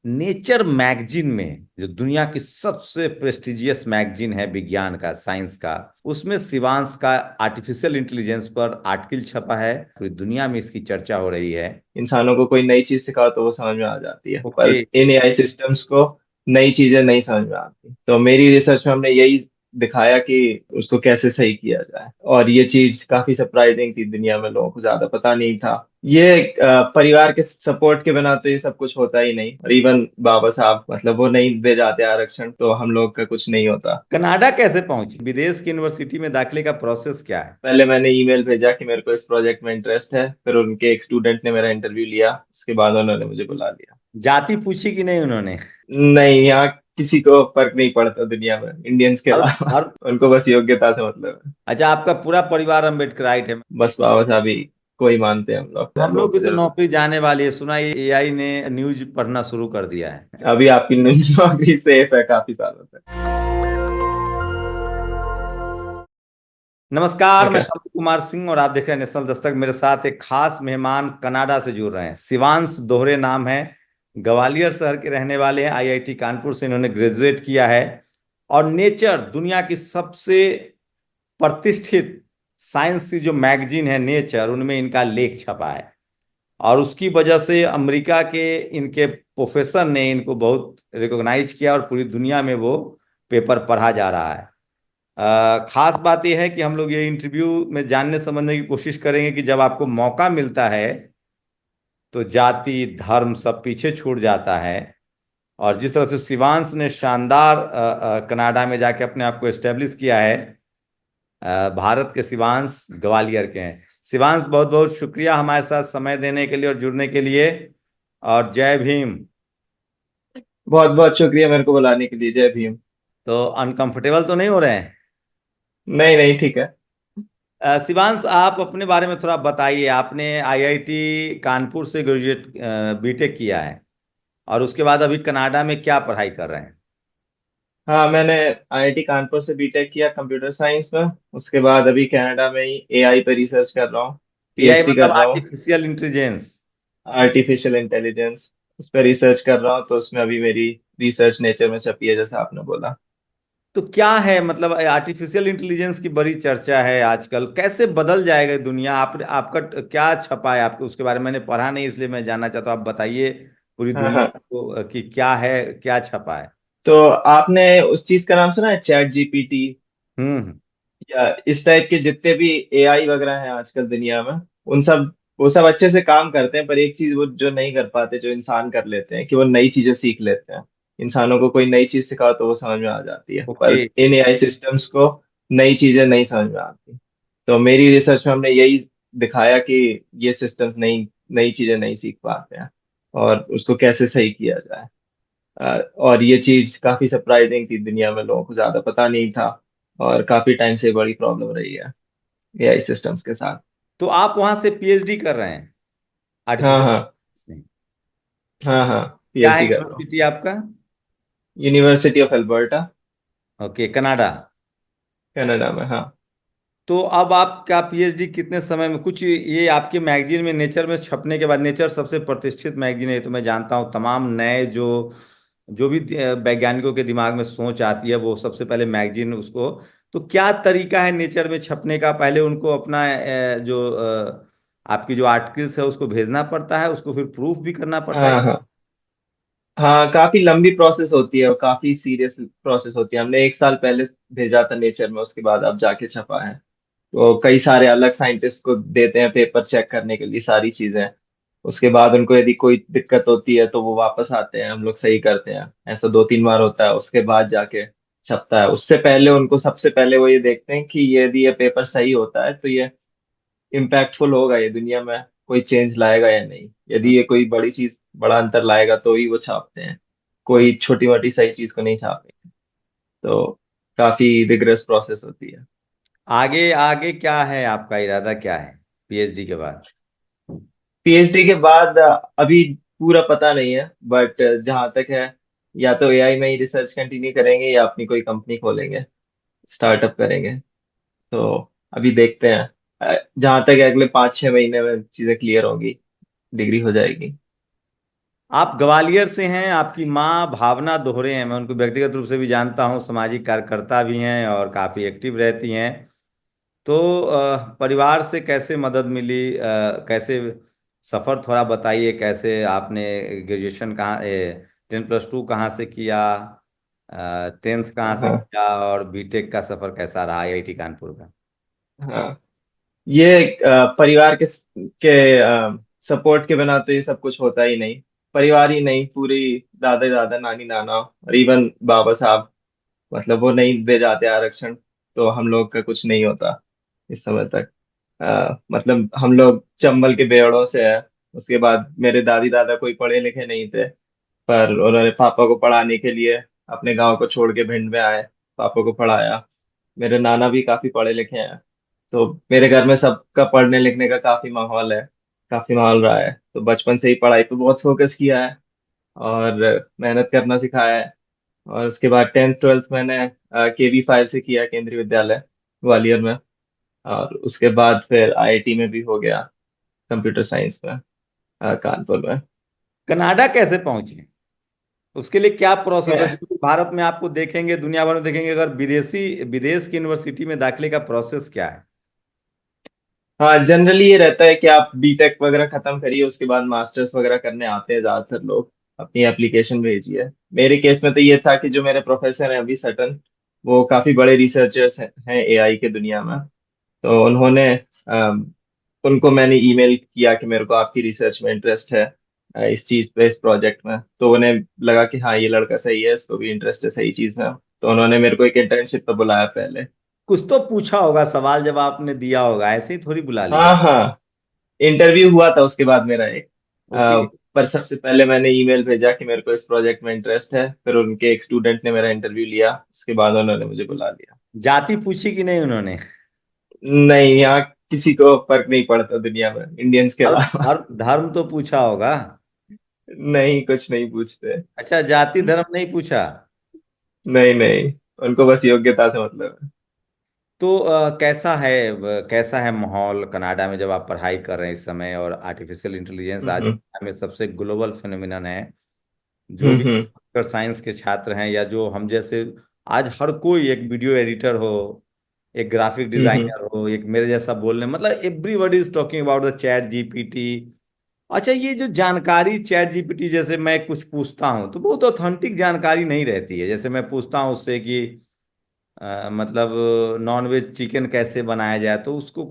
Nature magazine में, जो दुनिया की सबसे प्रेस्टिजियस मैगजीन है विज्ञान का, साइंस का, उसमें शिवांश का आर्टिफिशियल इंटेलिजेंस पर आर्टिकल छपा है। पूरी दुनिया में इसकी चर्चा हो रही है। इंसानों को कोई नई चीज सिखाओ तो वो समझ में आ जाती है, ओके। पर इन एआई सिस्टम्स को नई चीजें नहीं समझ में आती। तो मेरी रिसर्च में हमने यही दिखाया कि उसको कैसे सही किया जाए, और ये चीज काफी सरप्राइजिंग थी, दुनिया में लोगों को ज्यादा पता नहीं था। ये परिवार के सपोर्ट के बिना तो ये सब कुछ होता ही नहीं, और इवन बाबा साहब मतलब वो नहीं दे जाते आरक्षण तो हम लोग का कुछ नहीं होता। कनाडा कैसे पहुंची? विदेश की यूनिवर्सिटी में दाखिले का प्रोसेस क्या है? पहले मैंने ईमेल भेजा कि मेरे को इस प्रोजेक्ट में इंटरेस्ट है, फिर उनके एक स्टूडेंट ने मेरा इंटरव्यू लिया, उसके बाद उन्होंने मुझे बुला लिया। जाति पूछी कि नहीं उन्होंने? नहीं, यहाँ किसी को फर्क नहीं पड़ता दुनिया में, इंडियंस के और अलावा। और उनको बस योग्यता से मतलब है। अच्छा, आपका पूरा परिवार अम्बेडकराइट है? बस बाबा साहब ही कोई मानते हैं हम लोग, तो हम लोगों लोग की को तो जरूरत नौकरी जाने वाली है, सुना ये एआई ने न्यूज पढ़ना शुरू कर दिया है। नहीं। अभी आपकी नौकरी सेफ है काफी सालों तक। नमस्कार, मैं ओके। शंभू कुमार सिंह और आप देख रहे हैं नेशनल दस्तक। मेरे साथ एक खास मेहमान कनाडा से जुड़ रहे हैं। शिवांश दोहरे नाम है। ग्वालियर शहर के रहने वाले हैं। आईआईटी कानपुर से इन्होंने ग्रेजुएट किया है। और नेचर, दुनिया की सबसे प्रतिष्ठित साइंस की जो मैगजीन है नेचर, उनमें इनका लेख छपा है। और उसकी वजह से अमेरिका के इनके प्रोफेसर ने इनको बहुत रिकॉग्नाइज किया और पूरी दुनिया में वो पेपर पढ़ा जा रहा है। खास बात यह है कि हम लोग ये इंटरव्यू में जानने समझने की कोशिश करेंगे कि जब आपको मौका मिलता है तो जाति धर्म सब पीछे छूट जाता है। और जिस तरह से शिवांश ने शानदार कनाडा में जाके अपने आप को एस्टेब्लिश किया है। भारत के शिवांश ग्वालियर के हैं। शिवांश, बहुत बहुत शुक्रिया हमारे साथ समय देने के लिए और जुड़ने के लिए। और जय भीम। बहुत बहुत शुक्रिया मेरे को बुलाने के लिए। जय भीम। तो अनकंफर्टेबल तो नहीं हो रहे हैं? नहीं नहीं, ठीक है। शिवांश, आप अपने बारे में थोड़ा बताइए। आपने आईआईटी कानपुर से ग्रेजुएट बीटेक किया है और उसके बाद अभी कनाडा में क्या पढ़ाई कर रहे हैं? हाँ, मैंने आईआईटी कानपुर से बीटेक किया कंप्यूटर साइंस में। उसके बाद अभी कनाडा में ही एआई पे रिसर्च कर रहा हूँ। एआई पीएचडी कर मतलब रहा हूँ। Artificial intelligence? आर्टिफिशियल इंटेलिजेंस, उस पर रिसर्च कर रहा हूँ, तो उसमें अभी मेरी रिसर्च नेचर में छपी है, जैसे आपने बोला। तो क्या है, मतलब आर्टिफिशियल इंटेलिजेंस की बड़ी चर्चा है आजकल। कैसे बदल जाएगा ये दुनिया? आप आपका क्या छपा है आपके, उसके बारे में मैंने पढ़ा नहीं, इसलिए मैं जानना चाहता हूँ। आप बताइए पूरी हाँ दुनिया हाँ। को कि क्या है, क्या छपा है। तो आपने उस चीज का नाम सुना है, चैट जीपीटी, हम्म। या इस टाइप के जितने भी एआई वगैरह हैं आजकल दुनिया में, उन सब वो सब अच्छे से काम करते हैं, पर एक चीज वो जो नहीं कर पाते, जो इंसान कर लेते हैं, कि वो नई चीजें सीख लेते हैं। इंसानों को कोई नई चीज सिखाओ तो वो समझ में आ जाती है, ओके। पर इन एआई सिस्टम्स को नई चीजें नहीं समझ में आती। तो मेरी रिसर्च में हमने यही दिखाया कि ये सिस्टम्स नई नई चीजें नहीं सीख पाते हैं, और उसको कैसे सही किया जाए। और ये चीज काफी सरप्राइजिंग थी, दुनिया में लोगों को ज्यादा पता नहीं था, और काफी टाइम से बड़ी प्रॉब्लम रही है एआई सिस्टम्स के साथ। तो आप वहां से पीएचडी कर रहे हैं हाँ आर्टिफिशियल हाँ। में? हाँ हाँ, क्या है पीएचडी कर रहा हूँ। यूनिवर्सिटी आपका? University of Alberta, okay, Canada. Canada में, हाँ। तो अब आपका पीएचडी कितने समय में, कुछ ये आपके मैगजीन में नेचर में छपने के बाद, नेचर सबसे प्रतिष्ठित मैगजीन है ये तो मैं जानता हूँ। तमाम नए जो जो भी वैज्ञानिकों के दिमाग में सोच आती है वो सबसे पहले मैगजीन उसको। तो क्या तरीका है नेचर में छपने का? पहले उनको अपना आपकी जो आर्टिकल्स है उसको भेजना पड़ता है, उसको फिर प्रूफ भी करना पड़ता है? हाँ हाँ। हाँ, काफी लंबी प्रोसेस होती है और काफी सीरियस प्रोसेस होती है। हमने एक साल पहले भेजा था नेचर में, उसके बाद अब जाके छपा है। तो कई सारे अलग साइंटिस्ट को देते हैं पेपर चेक करने के लिए, सारी चीजें। उसके बाद उनको यदि कोई दिक्कत होती है तो वो वापस आते हैं, हम लोग सही करते हैं। ऐसा 2-3 बार होता है, उसके बाद जाके छपता है। उससे पहले उनको सबसे पहले वो ये देखते हैं कि यदि ये पेपर सही होता है तो ये इम्पैक्टफुल होगा, ये दुनिया में कोई चेंज लाएगा या नहीं। यदि ये कोई बड़ी चीज, बड़ा अंतर लाएगा तो ही वो छापते हैं, कोई छोटी मोटी सही चीज को नहीं छापेंगे। तो काफी रिगरस प्रोसेस होती है। आगे आगे क्या है आपका इरादा, क्या है पीएचडी के बाद? पीएचडी के बाद अभी पूरा पता नहीं है, बट जहां तक है, या तो एआई में ही रिसर्च कंटिन्यू करेंगे या अपनी कोई कंपनी खोलेंगे, स्टार्टअप करेंगे। तो अभी देखते हैं। जहां तक है, अगले 5-6 महीने में चीजें क्लियर होंगी, डिग्री हो जाएगी। आप ग्वालियर से हैं, आपकी माँ भावना दोहरे हैं, मैं उनको व्यक्तिगत रूप से भी जानता हूँ, सामाजिक कार्यकर्ता भी हैं और काफ़ी एक्टिव रहती हैं। तो परिवार से कैसे मदद मिली, कैसे सफ़र थोड़ा बताइए, कैसे आपने ग्रेजुएशन कहाँ, 10+2 कहाँ से किया, 10th कहाँ से हाँ किया, और बीटेक का सफ़र कैसा रहा आईआईटी कानपुर का। हाँ। ये परिवार के सपोर्ट के बिना तो ये सब कुछ होता ही नहीं। परिवार ही नहीं, पूरी दादा दादा नानी नाना और इवन बाबा साहब, मतलब वो नहीं दे जाते आरक्षण, तो हम लोग का कुछ नहीं होता इस समय तक। मतलब हम लोग चंबल के बेड़ों से है। उसके बाद मेरे दादी दादा कोई पढ़े लिखे नहीं थे, पर उन्होंने पापा को पढ़ाने के लिए अपने गांव को छोड़ के भिंड में आए, पापा को पढ़ाया। मेरे नाना भी काफी पढ़े लिखे हैं, तो मेरे घर में सबका पढ़ने लिखने का काफी माहौल है, काफी माहौल रहा है। तो बचपन से ही पढ़ाई पे बहुत फोकस किया है और मेहनत करना सिखाया है। और उसके बाद 10th 12th मैंने KV 5 से किया, केंद्रीय विद्यालय ग्वालियर में। और उसके बाद फिर IIT में भी हो गया, कंप्यूटर साइंस में, कानपुर में। कनाडा कैसे पहुंचे, उसके लिए क्या प्रोसेस है, मैं जो भारत में आपको देखेंगे, दुनिया भर में देखेंगे, अगर विदेश की यूनिवर्सिटी में दाखिले का प्रोसेस क्या है। हाँ, जनरली ये रहता है कि आप बीटेक वगैरह खत्म करिए, उसके बाद मास्टर्स वगैरह करने आते हैं ज्यादातर लोग, अपनी एप्लीकेशन भेजिए। मेरे केस में तो ये था कि जो मेरे प्रोफेसर हैं अभी सटन, वो काफी बड़े रिसर्चर्स हैं AI के दुनिया में। तो उन्होंने उनको मैंने ईमेल किया कि मेरे को आपकी रिसर्च में इंटरेस्ट है, इस चीज पे, इस प्रोजेक्ट में। तो उन्हें लगा कि हाँ, ये लड़का सही है, इसको भी इंटरेस्ट है सही चीज में। तो उन्होंने मेरे को एक इंटर्नशिप पे बुलाया पहले। कुछ तो पूछा होगा, सवाल जवाब आपने दिया होगा, ऐसे ही थोड़ी बुला लिया। हाँ हाँ, इंटरव्यू हुआ था उसके बाद मेरा एक। ओके। पर सबसे पहले मैंने ईमेल भेजा कि मेरे को इस प्रोजेक्ट में इंटरेस्ट है, फिर उनके एक स्टूडेंट ने मेरा इंटरव्यू लिया, उसके बाद उन्होंने मुझे बुला लिया। जाति पूछी कि नहीं उन्होंने। नहीं, यहाँ किसी को फर्क नहीं पड़ता दुनिया में, इंडियंस के धर्म अलावा। धर्म धर्म तो पूछा होगा। नहीं, कुछ नहीं पूछते। अच्छा, जाति धर्म नहीं पूछा। नहीं नहीं, उनको बस योग्यता से मतलब है। तो कैसा है माहौल कनाडा में जब आप पढ़ाई कर रहे हैं इस समय, और आर्टिफिशियल इंटेलिजेंस आज हम्म दुनिया में सबसे ग्लोबल फिनोमिनन है। जो भी हम्म कंप्यूटर साइंस के छात्र हैं, या जो हम जैसे, आज हर कोई एक वीडियो एडिटर हो, एक ग्राफिक हम्म। डिजाइनर हो, एक मेरे जैसा बोलने, मतलब everybody is talking about the chat GPT. अच्छा, ये जो जानकारी चैट जीपीटी, जैसे मैं कुछ पूछता हूँ तो बहुत ऑथेंटिक जानकारी नहीं रहती है। जैसे मैं पूछता हूँ उससे कि मतलब नॉनवेज चिकन कैसे बनाया जाए, तो उसको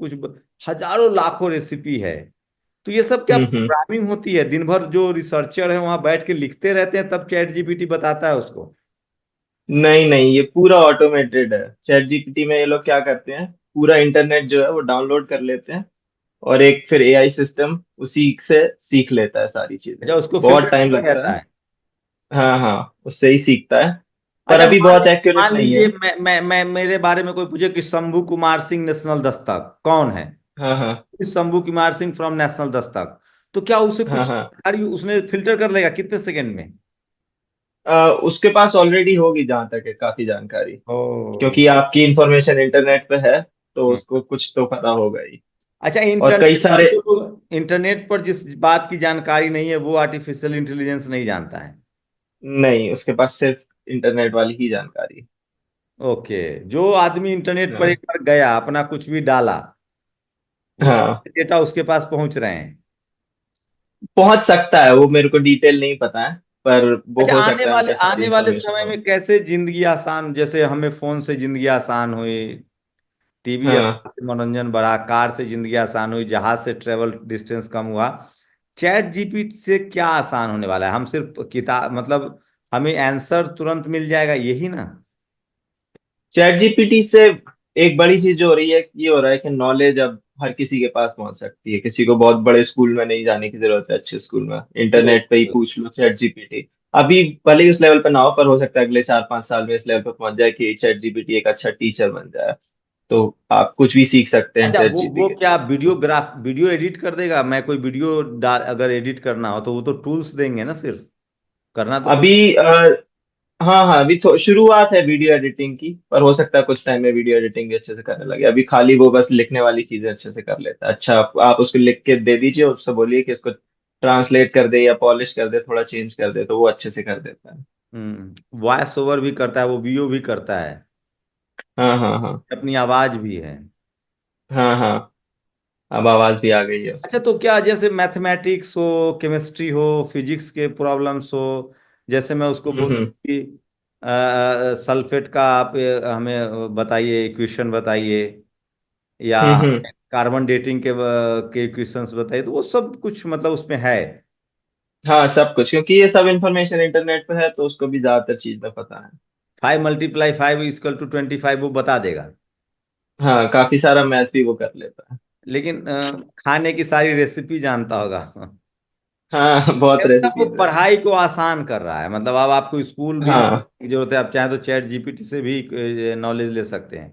हजारों लाखों रेसिपी है। तो ये सब क्या हम्म। प्रोग्रामिंग होती है, दिन भर जो रिसर्चर है वहां बैठ के लिखते रहते हैं, तब चैट जीपीटी बताता है उसको। नहीं नहीं, ये पूरा ऑटोमेटेड है। चैट जीपीटी में ये लोग क्या करते हैं, पूरा इंटरनेट जो है वो डाउनलोड कर लेते हैं, और एक फिर AI सिस्टम उसी से सीख लेता है सारी चीजें। अच्छा, उसको बहुत फिल्टर टाइम करना लगता रहता है। है। हाँ हाँ, उससे ही सीखता है, पर अच्छा, अभी बहुत एक्यूरेट मान नहीं लीजिए है। मैं मेरे बारे में कोई पूछे कि शंभू कुमार सिंह नेशनल दस्तक कौन है, हाँ हाँ शंभू कुमार सिंह फ्रॉम नेशनल दस्तक, तो क्या उसे हाँ कुछ हाँ। जानकारी उसने फिल्टर कर लेगा कितने सेकंड में। उसके पास ऑलरेडी होगी जहां तक है काफी जानकारी, ओ। क्योंकि आपकी इंफॉर्मेशन इंटरनेट पे है, तो उसको कुछ तो पता होगा ही। अच्छा, और कई सारे, इंटरनेट पर जिस बात की जानकारी नहीं है वो आर्टिफिशियल इंटेलिजेंस नहीं जानता है। नहीं, उसके पास सिर्फ इंटरनेट वाली ही जानकारी। ओके। जो आदमी इंटरनेट पर हाँ एक बार गया, अपना कुछ भी डाला, उस हाँ, डेटा उसके पास पहुंच रहे हैं। पहुंच सकता है, वो मेरे को डिटेल नहीं पता है, पर वो अच्छा, हो सकता है उनके सारी आने वाले इंफॉर्मेशन समय हो। में कैसे जिंदगी आसान, जैसे हमें फोन से जिंदगी आसान हुई, टीवी हाँ, से मनोरंजन बढ़ा, कार से जिंदगी आसान हुई, जहाज से ट्रेवल डिस्टेंस कम हुआ, चैट जीपीटी से क्या आसान होने वाला है। हम सिर्फ किताब, मतलब हमें आंसर तुरंत मिल जाएगा, यही ना। चैट जीपीटी से एक बड़ी चीज जो हो रही है, ये हो रहा है कि नॉलेज अब हर किसी के पास पहुंच सकती है। किसी को बहुत बड़े स्कूल में नहीं जाने की जरूरत है, अच्छे स्कूल में इंटरनेट पे ही बिल्कुल। पूछ लो चैट जीपीटी। अभी भले ही उस लेवल पे ना हो, पर हो सकता है अगले 4 5 साल में इस लेवल पे पहुंच जाए कि चैट जीपीटी एक अच्छा टीचर बन जाए। तो आप कुछ भी सीख सकते हैं अच्छा, चैट वो जीपीटी के क्या थ्रू। वीडियो एडिट कर देगा। मैं कोई वीडियो डाल, अगर एडिट करना हो तो वो तो टूल्स देंगे ना, सिर्फ करना तो कुछ। अभी हाँ हाँ, अभी तो शुरुआत है वीडियो एडिटिंग की, पर हो सकता है कुछ टाइम में वीडियो एडिटिंग भी अच्छे से करने लगे। अभी खाली वो बस लिखने वाली चीजें अच्छे से कर लेता है। अच्छा, आप उसको लिख के दे दीजिए, उससे बोलिए कि इसको ट्रांसलेट कर दे या पॉलिश कर दे, थोड़ा चेंज कर दे, तो वो अच्छे से कर देता है। वॉइस ओवर भी करता है, वो वीओ भी करता है, हाँ हाँ हाँ। अपनी आवाज भी है। हाँ हाँ, अब आवाज भी आ गई है अच्छा, उसमें। तो क्या जैसे मैथमेटिक्स हो, केमिस्ट्री हो, फिजिक्स के प्रॉब्लम्स हो, जैसे मैं उसको बोलूं हम्म। कि सल्फेट का आप हमें बताइए, इक्वेशन बताइए, या हम्म। कार्बन डेटिंग के इक्वेशंस बताइए, तो वो सब कुछ मतलब उसमें है। हाँ, सब कुछ, क्योंकि ये सब इंफॉर्मेशन इंटरनेट पे है, तो उसको भी ज्यादातर चीज में पता है। 5 × 5 = 25 वो बता देगा। हाँ, काफी सारा मैथ भी वो कर लेता है। लेकिन खाने की सारी रेसिपी जानता होगा। हाँ, बहुत मतलब वो रेसिपीज है। पढ़ाई को आसान कर रहा है, मतलब अब आपको स्कूल भी जाने हाँ की जरूरत है, आप चाहें तो चैट जीपीटी से भी नॉलेज ले सकते हैं।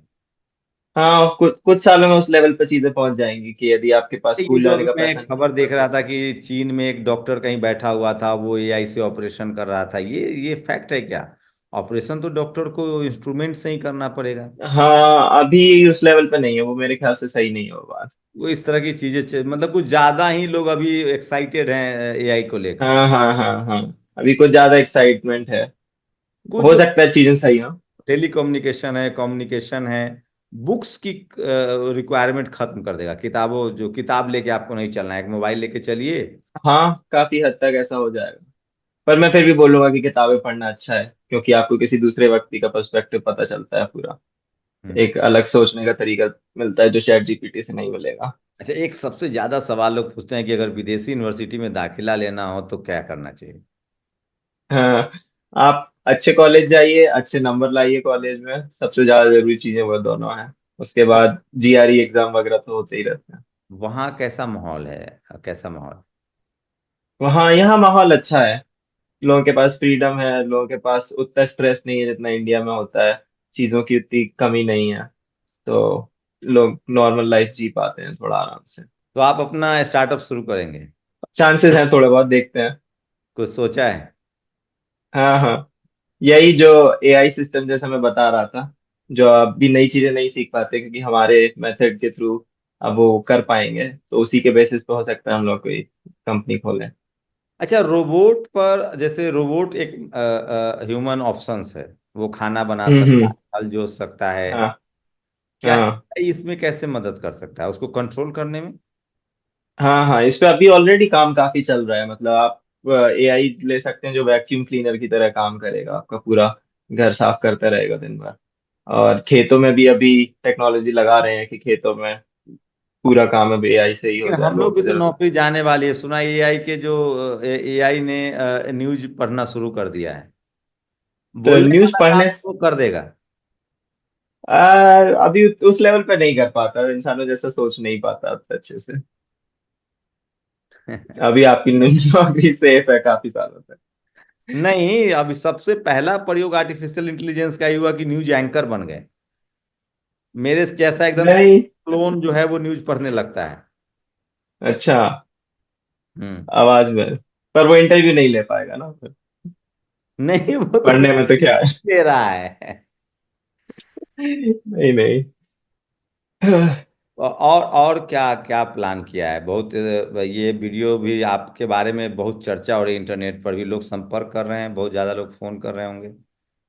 हाँ, कुछ कुछ सालों में उस लेवल पर चीजें पहुंच जाएंगी कि यदि आपके पास ये स्कूल जो जाने अभी का मैं पैसा एक नहीं खबर होगा देख रहा तो। था कि चीन में एक डॉक्टर कहीं बैठा हुआ था, वो एआई से ऑपरेशन कर रहा था, ये फैक्ट है क्या? ऑपरेशन तो डॉक्टर को इंस्ट्रूमेंट से ही करना पड़ेगा। हाँ, अभी उस लेवल पे नहीं है वो, मेरे ख्याल से सही नहीं है वो बात। वो इस तरह की चीजें मतलब कुछ ज्यादा ही लोग अभी एक्साइटेड हैं एआई को लेकर। हाँ हाँ हाँ हाँ, अभी कुछ ज्यादा एक्साइटमेंट है। कुछ हो जो सकता है चीजें सही हो। टेली कम्युनिकेशन है, कम्युनिकेशन है, बुक्स की रिक्वायरमेंट खत्म कर देगा। किताबों जो किताब लेके आपको नहीं चलना है, एक मोबाइल लेके चलिए। हाँ, काफी हद तक ऐसा हो जाएगा। पर मैं फिर भी बोलूंगा कि किताबें पढ़ना अच्छा है, क्योंकि आपको किसी दूसरे व्यक्ति का पर्सपेक्टिव पता चलता है पूरा। हम्म। एक अलग सोचने का तरीका मिलता है जो चैट जीपीटी से नहीं मिलेगा। अच्छा, एक सबसे ज्यादा सवाल लोग पूछते हैं कि अगर विदेशी यूनिवर्सिटी में दाखिला लेना हो तो क्या करना चाहिए? हाँ, आप अच्छे कॉलेज जाइए, अच्छे नंबर लाइए कॉलेज में, सबसे ज्यादा जरूरी चीजें वो दोनों हैं। उसके बाद जीआरई एग्जाम वगैरह तो होते ही रहते हैं। वहाँ कैसा माहौल है, कैसा माहौल? वहाँ यहाँ माहौल अच्छा है। लोगों के पास फ्रीडम है, लोगों के पास उतना स्ट्रेस नहीं है जितना इंडिया में होता है। चीजों की उतनी कमी नहीं है। तो लोग नॉर्मल लाइफ जी पाते हैं थोड़ा आराम से। तो आप अपना स्टार्टअप शुरू करेंगे? चांसेस हैं थोड़े बहुत, देखते हैं। कुछ सोचा है? हाँ हाँ, यही जो एआई सिस्टम जैसा मैं बता रहा था, जो अब भी नई चीजें नहीं सीख पाते क्योंकि हमारे मेथड के थ्रू अब वो कर पाएंगे, तो उसी के बेसिस पे हो सकता है हम लोग कोई कंपनी खोलें। अच्छा, रोबोट पर, जैसे रोबोट एक ह्यूमन ऑप्शंस है, वो खाना बना सकता हम्म। है, फल जोत सकता है, हाँ क्या हाँ इसमें कैसे मदद कर सकता है उसको कंट्रोल करने में? हाँ हाँ, इस पे अभी ऑलरेडी काम काफी चल रहा है। मतलब आप एआई ले सकते हैं जो वैक्यूम क्लीनर की तरह काम करेगा, आपका पूरा घर साफ करता रहेगा दिन भर। और खेतों में भी अभी टेक्नोलॉजी लगा रहे हैं कि खेतों में पूरा काम अब एआई से ही हो लेकिन जाए, हम लोगों लोग की को तो जरूरत। नौकरी जाने वाली है, सुना एआई के जो एआई ने न्यूज पढ़ना शुरू कर दिया है, तो बोलने न्यूज वाला काम पढ़ने वो कर देगा। अभी उस लेवल पे नहीं कर पाता, इंसानों जैसा सोच नहीं पाता अब अच्छे से। अभी आपकी नौकरी सेफ है काफी सालों तक। नहीं, अभी सबसे पहला प्रयोग आर्टिफिशियल इंटेलिजेंस का ही हुआ कि न्यूज एंकर बन गए। मेरे जैसा एकदम नहीं। क्लोन जो है वो न्यूज पढ़ने लगता है। अच्छा, हम्म। आवाज में। पर वो इंटरव्यू नहीं ले पाएगा ना फिर। नहीं, वो तो पढ़ने में तो क्या है। दे रहा है। नहीं नहीं। और क्या क्या प्लान किया है? बहुत ये वीडियो भी आपके बारे में बहुत चर्चा हो रही है, इंटरनेट पर भी लोग संपर्क कर रहे हैं, बहुत ज्यादा लोग फोन कर रहे होंगे,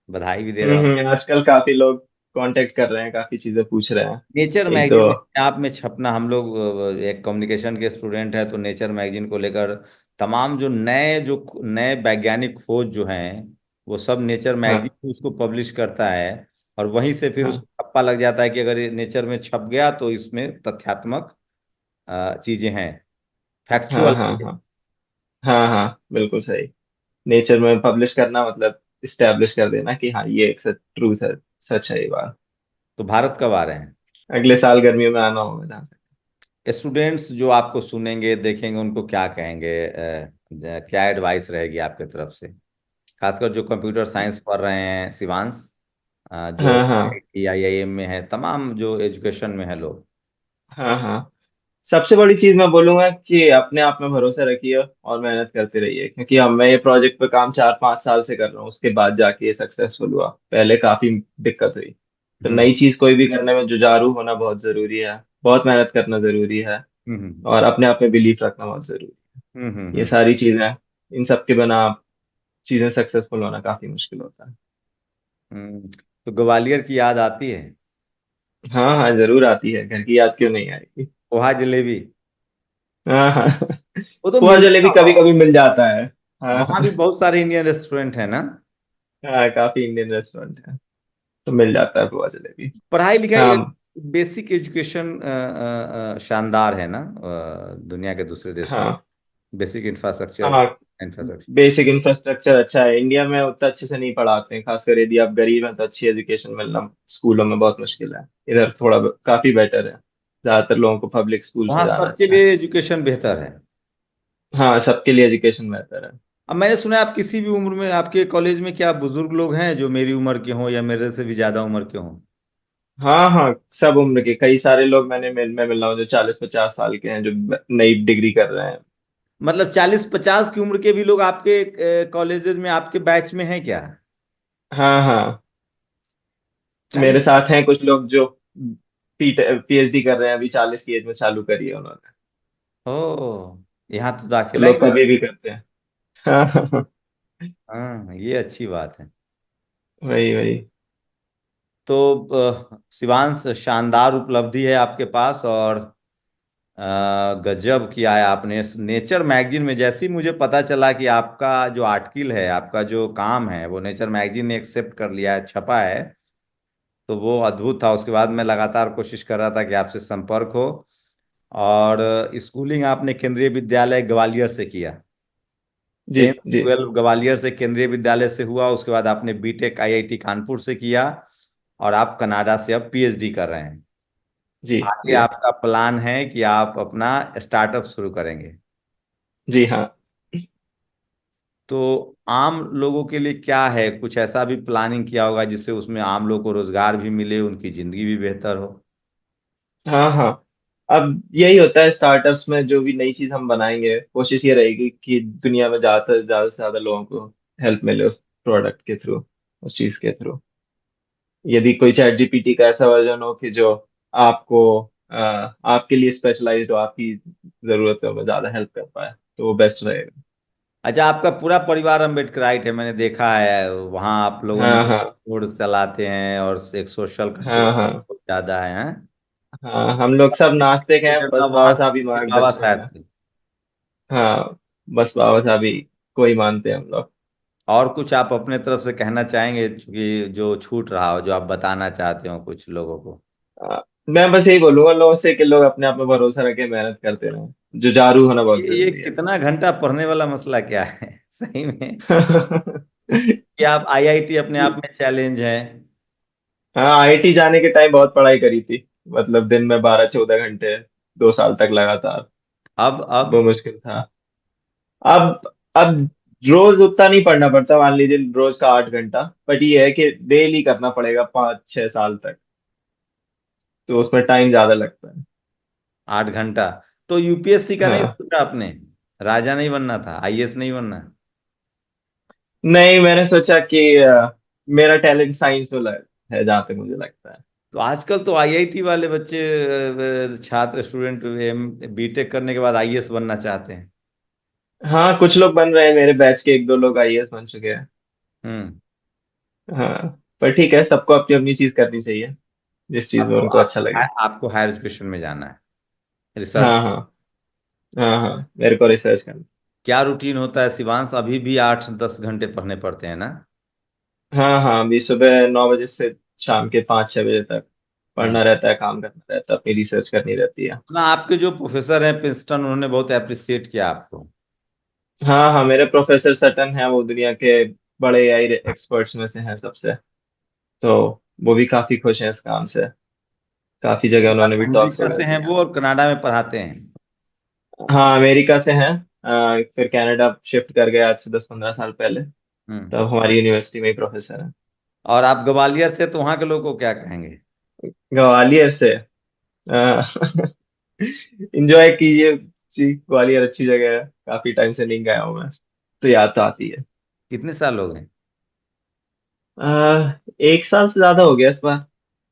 बधाई भी दे रहे होंगे। आजकल काफी लोग कांटेक्ट कर रहे हैं, काफी चीजें पूछ रहे हैं। नेचर एक तो। मैगजीन में आप में छपना, हम लोग एक कम्युनिकेशन के स्टूडेंट है, तो नेचर मैगजीन को लेकर तमाम जो नए वैज्ञानिक खोज जो हैं, वो सब नेचर हाँ मैगजीन उसको पब्लिश करता है। और वहीं से फिर हाँ उसको ठप्पा लग जाता है कि अगर ये नेचर में छप गया तो इसमें तथ्यात्मक चीजें हैं, हाँ फैक्चुअल। हाँ हाँ हाँ हाँ, बिल्कुल सही। नेचर में पब्लिश करना मतलब इस्टेब्लिश कर देना कि हाँ, ये एक सच ट्रूथ है, सच है ये बात। तो भारत कब आ रहे हैं? अगले साल गर्मियों में आना होगा जहाँ तक। स्टूडेंट्स जो आपको सुनेंगे देखेंगे उनको क्या कहेंगे, क्या एडवाइस रहेगी आपके तरफ से, खासकर जो कंप्यूटर साइंस पढ़ रहे हैं, शिवांश, जो हाँ हाँ आईआईएम में है, तमाम जो एजुकेशन में है लोग? हाँ हाँ, सबसे बड़ी चीज मैं बोलूंगा कि अपने आप में भरोसा रखिए और मेहनत करते रहिए, क्योंकि हम मैं ये प्रोजेक्ट पे काम 4-5 साल से कर रहा हूँ, उसके बाद जाके ये सक्सेसफुल हुआ, पहले काफी दिक्कत हुई। तो हम्म नई चीज कोई भी करने में जुझारू होना बहुत जरूरी है, बहुत मेहनत करना जरूरी है। हम्म। और अपने आप में बिलीफ रखना बहुत जरूरी है। ये हम्म। सारी चीजें हैं। इन सब के बिना चीजें सक्सेसफुल होना काफी मुश्किल होता है। तो ग्वालियर की याद आती है? हाँ हाँ, जरूर आती है, घर की याद क्यों नहीं आएगी। पोहा जलेबी? हाँ हाँ। वो तो पोहा मिलता जलेबी कभी होगा। कभी मिल जाता है। हाँ वहां हाँ। भी बहुत सारे इंडियन रेस्टोरेंट है ना? हाँ, काफी इंडियन रेस्टोरेंट है, तो मिल जाता है पोहा जलेबी। पढ़ाई लिखाई, हाँ बेसिक एजुकेशन शानदार है ना, दुनिया के दूसरे देशों में? हाँ बेसिक इंफ्रास्ट्रक्चर, हाँ। इंफ्रास्ट्रक्चर। बेसिक इंफ्रास्ट्रक्चर अच्छा है, इंडिया में उतना अच्छे से नहीं पढ़ाते हैं, खासकर यदि आप गरीब हैं तो अच्छी एजुकेशन मिलना स्कूलों में बहुत मुश्किल है। इधर थोड़ा काफी बेटर है, ज्यादातर लोगों को पब्लिक स्कूल्स में वहाँ जाना सबके अच्छा है। लिए एजुकेशन बेहतर है? हाँ, सबके लिए एजुकेशन बेहतर है। अब मैंने सुना है आप किसी भी उम्र में, आपके कॉलेज में क्या बुजुर्ग लोग हैं जो मेरी उम्र के हों या मेरे से भी ज्यादा उम्र के हों? हाँ हाँ, सब उम्र के कई सारे लोग मैं मिल रहा हूँ जो 40-50 साल के हैं, जो नई डिग्री कर रहे हैं। मतलब 40-50 की उम्र के भी लोग आपके कॉलेजेस में, आपके बैच में हैं क्या? हाँ हाँ, मेरे 40? साथ हैं कुछ लोग जो पीएचडी कर रहे हैं, अभी 40 की एज में चालू करी है उन्होंने। ओ, यहाँ तो तो दाखिला ही लोग नहीं। कभी भी करते हैं। हाँ हाँ हाँ, हाँ, ये अच्छी बात है। वही वही। तो शिवांश, शानदार उपलब्धि है आपके पास, और गजब किया है आपने। नेचर मैगजीन में जैसे ही मुझे पता चला कि आपका जो आर्टिकल है, आपका जो काम है, वो नेचर मैगजीन ने एक्सेप्ट कर लिया है, छपा है, तो वो अद्भुत था। उसके बाद मैं लगातार कोशिश कर रहा था कि आपसे संपर्क हो। और स्कूलिंग आपने केंद्रीय विद्यालय ग्वालियर से किया? जी 10th जी 12 ग्वालियर से केंद्रीय विद्यालय से हुआ, उसके बाद आपने बीटेक आईआईटी कानपुर से किया, और आप कनाडा से अब पीएचडी कर रहे हैं। जी आगे जी आपका प्लान है कि आप अपना स्टार्टअप शुरू करेंगे? जी हाँ तो आम लोगों के लिए क्या है, कुछ ऐसा भी प्लानिंग किया होगा जिससे उसमें आम लोगों को रोजगार भी मिले, उनकी जिंदगी भी बेहतर हो? हाँ हाँ। अब यही होता है स्टार्टअप्स में, जो भी नई चीज हम बनाएंगे कोशिश ये रहेगी कि दुनिया में ज्यादा से ज्यादा लोगों को हेल्प मिले उस प्रोडक्ट के थ्रू, उस चीज के थ्रू। यदि कोई चैट जीपीटी का ऐसा वर्जन हो कि जो आपको आपके लिए स्पेशलाइज्ड हो, आपकी जरूरतों में ज्यादा हेल्प कर पाए, तो वो बेस्ट रहेगा। अच्छा, आपका पूरा परिवार अम्बेडकराइट है, मैंने देखा है वहाँ आप लोगों ने हाँ हाँ रोड चलाते हैं, और एक सोशल कंट्रोल हाँ हाँ बहुत ज्यादा है, हैं? हाँ, हम लोग सब नास्तिक हैं, बस वहां बाबा साहब ही से बाबा मार्गदर्शन साहब है। से? हाँ, बस बाबा साहब ही को ही मानते हैं हम लोग। और कुछ आप अपने तरफ से कहना चाहेंगे, कि जो छूट रहा हो, जो आप बताना चाहते हो कुछ लोगों को? मैं बस यही बोलूंगा लोगों से कि लोग अपने आप में भरोसा रखें, मेहनत करते रहें, जुझारू होना बहुत ये जरूरी है। कितना घंटा पढ़ने वाला मसला क्या है सही में? कि आप आईआईटी अपने आप में चैलेंज है। हाँ, आईआईटी जाने के टाइम बहुत पढ़ाई करी थी, मतलब दिन में 12-14 घंटे, 2 साल तक लगातार। अब वो मुश्किल था। अब रोज उतना नहीं पढ़ना पड़ता, मान लीजिए रोज का 8 घंटा, बट ये है कि डेली करना पड़ेगा 5-6 साल तक, तो उसमें टाइम ज्यादा लगता है। 8 घंटा? तो यूपीएससी का नहीं हाँ, सोचा आपने? राजा नहीं बनना था, आईएएस नहीं बनना? नहीं, मैंने सोचा कि मेरा टैलेंट साइंस में है, जहाँ तक मुझे लगता है। तो आजकल तो आईआईटी वाले बच्चे, छात्र, स्टूडेंट बीटेक करने के बाद आईएएस बनना चाहते हैं। हाँ, कुछ लोग बन रहे हैं, मेरे बैच के 1-2 लोग आईएएस बन चुके हैं। हम्म। हाँ, पर ठीक है, सबको अपनी अपनी चीज करनी चाहिए, जिस चीज में आपको उनको अच्छा आपको लगे। आपको हायर एजुकेशन में जाना है, रिसर्च? हाँ हाँ हाँ हाँ, मेरे को रिसर्च करना। क्या रूटीन होता है शिवांश? अभी भी 8-10 घंटे पढ़ने पड़ते हैं ना? हाँ हाँ, अभी सुबह 9 बजे से शाम के 5-6 बजे तक हम्म। पढ़ना रहता है, काम करना रहता है, अपनी रिसर्च करनी रहती है। ना, आपके जो प्रोफेसर हैं प्रिंसटन, उन्होंने बहुत अप्रिशिएट किया आपको? हाँ हाँ, मेरे प्रोफेसर सटन हैं, वो दुनिया के बड़े एआई एक्सपर्ट्स में से हैं सबसे। तो वो भी काफी खुश हैं इस काम से, काफी जगह उन्होंने भी टॉक्स अमेरिका वगैरह से हैं दिए हैं। वो, और कनाडा में पढ़ाते हैं? हाँ, अमेरिका से हैं। फिर कनाडा शिफ्ट कर गए आज से 10-15 साल पहले। हम्म। तब हमारी यूनिवर्सिटी में ही प्रोफेसर है। और आप ग्वालियर से, तो वहाँ के लोग को क्या कहेंगे? ग्वालियर से इंजॉय कीजिए जी, ग्वालियर अच्छी जगह है, काफी टाइम से नहीं गया हूँ मैं, तो याद तो आती है। कितने साल हो गए? 1 साल से ज्यादा हो गया इस बार।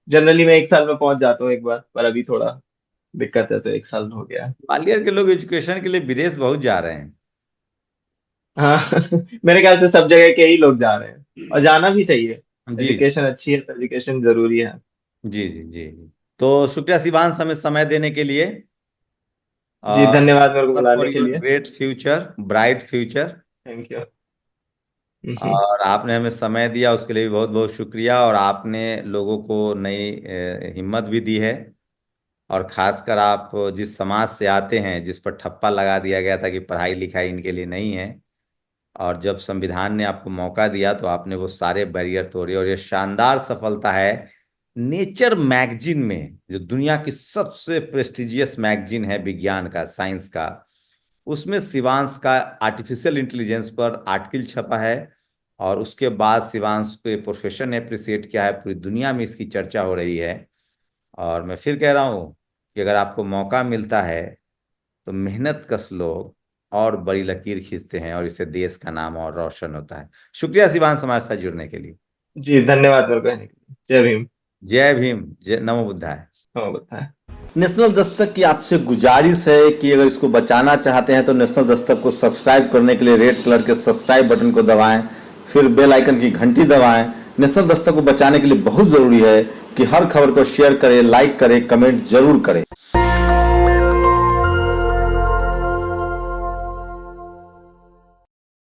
जनरली मैं 1 साल में पहुंच जाता हूँ एक बार, पर अभी थोड़ा दिक्कत है, तो 1 साल हो गया। ग्वालियर के लोग एजुकेशन के लिए विदेश बहुत जा रहे हैं। हाँ मेरे ख्याल से सब जगह के ही लोग जा रहे हैं, और जाना भी चाहिए। जी एजुकेशन अच्छी है तो एजुकेशन जरूरी है। जी जी जी जी। तो शुक्रिया शिवांश हमें समय देने के लिए। जी धन्यवाद मेरे को फॉर बुलाने के योर लिए। Great future, bright future. Thank you. और आपने हमें समय दिया उसके लिए भी बहुत बहुत शुक्रिया। और आपने लोगों को नई हिम्मत भी दी है। और खासकर आप जिस समाज से आते हैं, जिस पर ठप्पा लगा दिया गया था कि पढ़ाई लिखाई इनके लिए नहीं है, और जब संविधान ने आपको मौका दिया तो आपने वो सारे बैरियर तोड़े, और ये शानदार सफलता है। नेचर मैगजीन में, जो दुनिया की सबसे प्रेस्टिजियस मैगजीन है विज्ञान का, साइंस का, उसमें शिवांश का आर्टिफिशियल इंटेलिजेंस पर आर्टिकल छपा है। और उसके बाद शिवांश को प्रोफेशन ने अप्रिसिएट किया है, पूरी दुनिया में इसकी चर्चा हो रही है। और मैं फिर कह रहा हूँ कि अगर आपको मौका मिलता है तो मेहनत कश लोग और बड़ी लकीर खींचते हैं, और इससे देश का नाम और रोशन होता है। शुक्रिया शिवांश हमारे साथ जुड़ने के लिए। जी धन्यवाद मेरे को कहने के लिए। जय भीम। जय भीम, जय नमो बुद्धाय। हाँ बताएं। नेशनल दस्तक की आपसे गुजारिश है कि अगर इसको बचाना चाहते हैं तो नेशनल दस्तक को सब्सक्राइब करने के लिए रेड कलर के सब्सक्राइब बटन को दबाएं, फिर बेल आइकन की घंटी दबाएं। नेशनल दस्तक को बचाने के लिए बहुत ज़रूरी है कि हर खबर को शेयर करें, लाइक करें, कमेंट जरूर करें।